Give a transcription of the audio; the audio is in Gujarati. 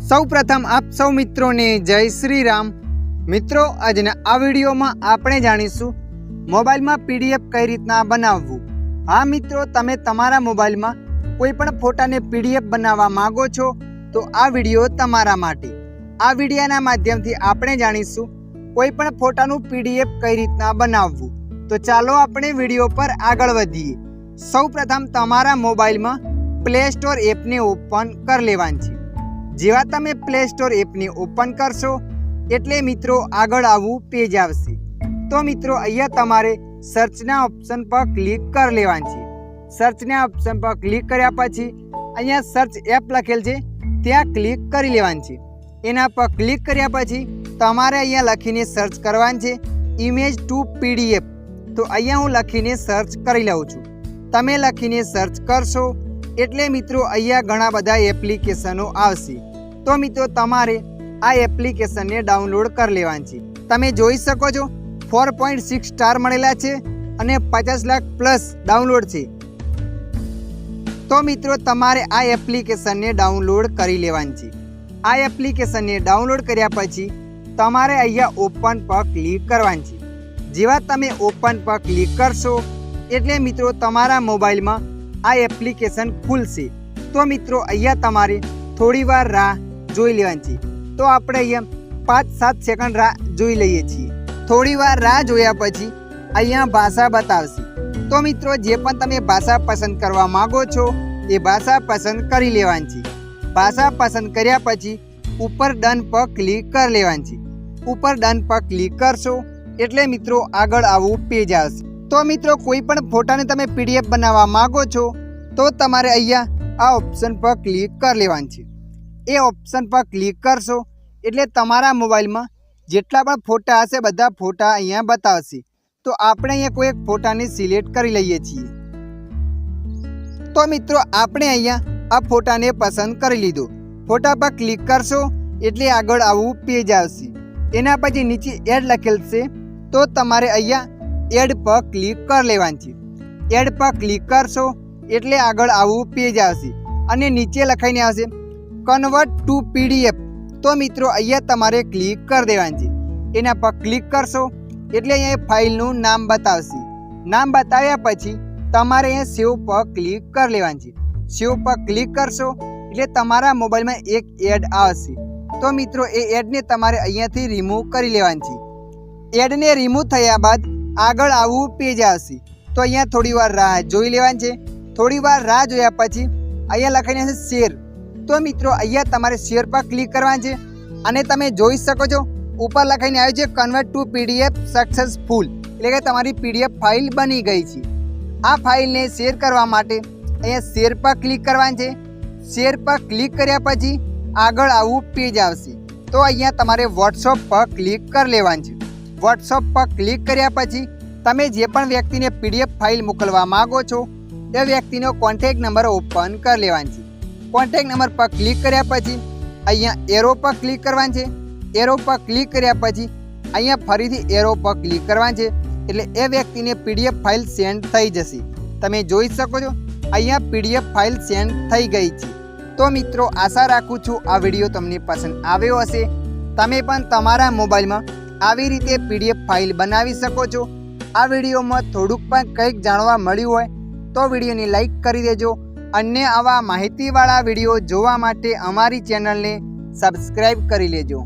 સૌ પ્રથમ આપ સૌ મિત્રોને જય શ્રી રામ। મિત્રો આજના આ વિડીયોમાં આપણે જાણીશું મોબાઈલમાં પીડીએફ કઈ રીતના બનાવવું। હા મિત્રો, તમે તમારા મોબાઈલમાં કોઈ પણ ફોટાને પીડીએફ બનાવવા માંગો છો તો આ વિડીયો તમારા માટે। આ વિડીયોના માધ્યમથી આપણે જાણીશું કોઈ પણ ફોટાનું પીડીએફ કઈ રીતના બનાવવું। તો ચાલો આપણે વિડીયો પર આગળ વધીએ। સૌ પ્રથમ તમારા મોબાઈલમાં પ્લે સ્ટોર એપને ઓપન કરી લેવાની છે। જેવા તમે પ્લે સ્ટોર એપને ઓપન કરશો એટલે મિત્રો આગળ આવું પેજ આવશે। તો મિત્રો અહીંયા તમારે સર્ચના ઓપ્શન પર ક્લિક કરી લેવાનું છે। સર્ચના ઓપ્શન પર ક્લિક કર્યા પછી અહીંયા સર્ચ એપ લખેલ છે ત્યાં ક્લિક કરી લેવાનું છે। એના પર ક્લિક કર્યા પછી તમારે અહીંયા લખીને સર્ચ કરવાનું છે ઇમેજ ટુ પીડીએફ। તો અહીંયા હું લખીને સર્ચ કરી લઉં છું। તમે લખીને સર્ચ કરશો એટલે મિત્રો અહીંયા ઘણા બધા એપ્લિકેશનો આવશે। તો મિત્રો તમારે આ એપ્લિકેશનને ડાઉનલોડ કરી લેવાની છે। તમે જોઈ શકો છો 4.6 સ્ટાર મળેલા છે અને 50 લાખ પ્લસ ડાઉનલોડ છે। તો મિત્રો તમારે આ એપ્લિકેશનને ડાઉનલોડ કરી લેવાની છે। આ એપ્લિકેશનને ડાઉનલોડ કર્યા પછી તમારે અહીંયા ઓપન પર ક્લિક કરવાની છે। જેવા તમે ઓપન પર ક્લિક કરશો એટલે મિત્રો તમારા મોબાઈલમાં આ એપ્લિકેશન ખુલશે। તો મિત્રો અહીંયા તમારે થોડી વાર રાહ જોઈ લેવાની છે। તો આપણે અહીંયા 5-7 સેકન્ડ રાહ જોઈ લઈએ છીએ। થોડી વાર રાહ જોયા પછી અહીંયા ભાષા બતાવશે। તો મિત્રો જે પણ તમે ભાષા પસંદ કરવા માગો છો એ ભાષા પસંદ કરી લેવાની છે। ભાષા પસંદ કર્યા પછી ઉપર ડન પર ક્લિક કરી લેવાની છે। ઉપર ડન પર ક્લિક કરશો એટલે મિત્રો આગળ આવું પેજ આવશે। તો મિત્રો કોઈ પણ ફોટાને તમે પીડીએફ બનાવવા માગો છો તો તમારે અહીંયા આ ઓપ્શન પર ક્લિક કરી લેવાનું છે। એ ઓપ્શન પર ક્લિક કરશો એટલે તમારા મોબાઈલમાં જેટલા પણ ફોટા હશે બધા ફોટા અહીંયા બતાવશે। તો આપણે અહીંયા કોઈ એક ફોટાને સિલેક્ટ કરી લઈએ છીએ। તો મિત્રો આપણે અહીંયા આ ફોટાને પસંદ કરી લીધો। ફોટા પર ક્લિક કરશો એટલે આગળ આવું પેજ આવશે। એના પછી નીચે એડ લખેલ છે તો તમારે અહીંયા એડ પર ક્લિક કરી લેવાની છે। એડ પર ક્લિક કરશો એટલે આગળ આવું પેજ આવશે અને નીચે લખાઈને આવશે કન્વર્ટ ટુ પીડીએફ। તો મિત્રો અહીંયા તમારે ક્લિક કરી દેવાની છે। એના પર ક્લિક કરશો એટલે અહીંયા ફાઇલનું નામ બતાવશે। નામ બતાવ્યા પછી તમારે અહીંયા સેવ પર ક્લિક કરી લેવાની છે। સેવ પર ક્લિક કરશો એટલે તમારા મોબાઈલમાં એક એડ આવશે। તો મિત્રો એ એડને તમારે અહીંયાથી રિમૂવ કરી લેવાની છે। એડને રિમૂવ થયા બાદ આગળ આવું પેજ આવશે। તો અહીંયા થોડી વાર રાહ જોઈ લેવાની છે। થોડી વાર રાહ જોયા પછી અહીંયા લખાઈને છે શેર। તો મિત્રો અહીંયા તમારે શેર પર ક્લિક કરવાનું છે અને તમે જોઈ શકો છો ઉપર લખાઈને આવ્યું છે કન્વર્ટ ટુ પીડીએફ સક્સેસફુલ, એટલે કે તમારી પીડીએફ ફાઇલ બની ગઈ છે। આ ફાઇલને શેર કરવા માટે અહીંયા શેર પર ક્લિક કરવાનું છે। શેર પર ક્લિક કર્યા પછી આગળ આવું પેજ આવશે। તો અહીંયા તમારે વોટ્સઅપ પર ક્લિક કરી લેવાનું છે। વોટ્સઅપ પર ક્લિક કર્યા પછી તમે જે પણ વ્યક્તિને પીડીએફ ફાઇલ મોકલવા માગો છો તે વ્યક્તિનો કોન્ટેક્ટ નંબર ઓપન કરી લેવાનો છે। કોન્ટેક્ટ નંબર પર ક્લિક કર્યા પછી અહીંયા એરો પર ક્લિક કરવાનું છે। એરો પર ક્લિક કર્યા પછી અહીંયા ફરીથી એરો પર ક્લિક કરવાનું છે એટલે એ વ્યક્તિને પીડીએફ ફાઇલ સેન્ડ થઈ જશે। તમે જોઈ શકો છો અહીંયા પીડીએફ ફાઇલ સેન્ડ થઈ ગઈ છે। તો મિત્રો આશા રાખું છું આ વિડીયો તમને પસંદ આવ્યો હશે। તમે પણ તમારા મોબાઈલમાં આવી રીતે પીડીએફ ફાઇલ બનાવી શકો છો। આ વિડીયોમાં થોડુંક પણ કંઈક જાણવા મળ્યું હોય તો વિડીયોને લાઈક કરી દેજો અને આવા માહિતીવાળા વિડીયો જોવા માટે અમારી ચેનલને સબસ્ક્રાઈબ કરી લેજો।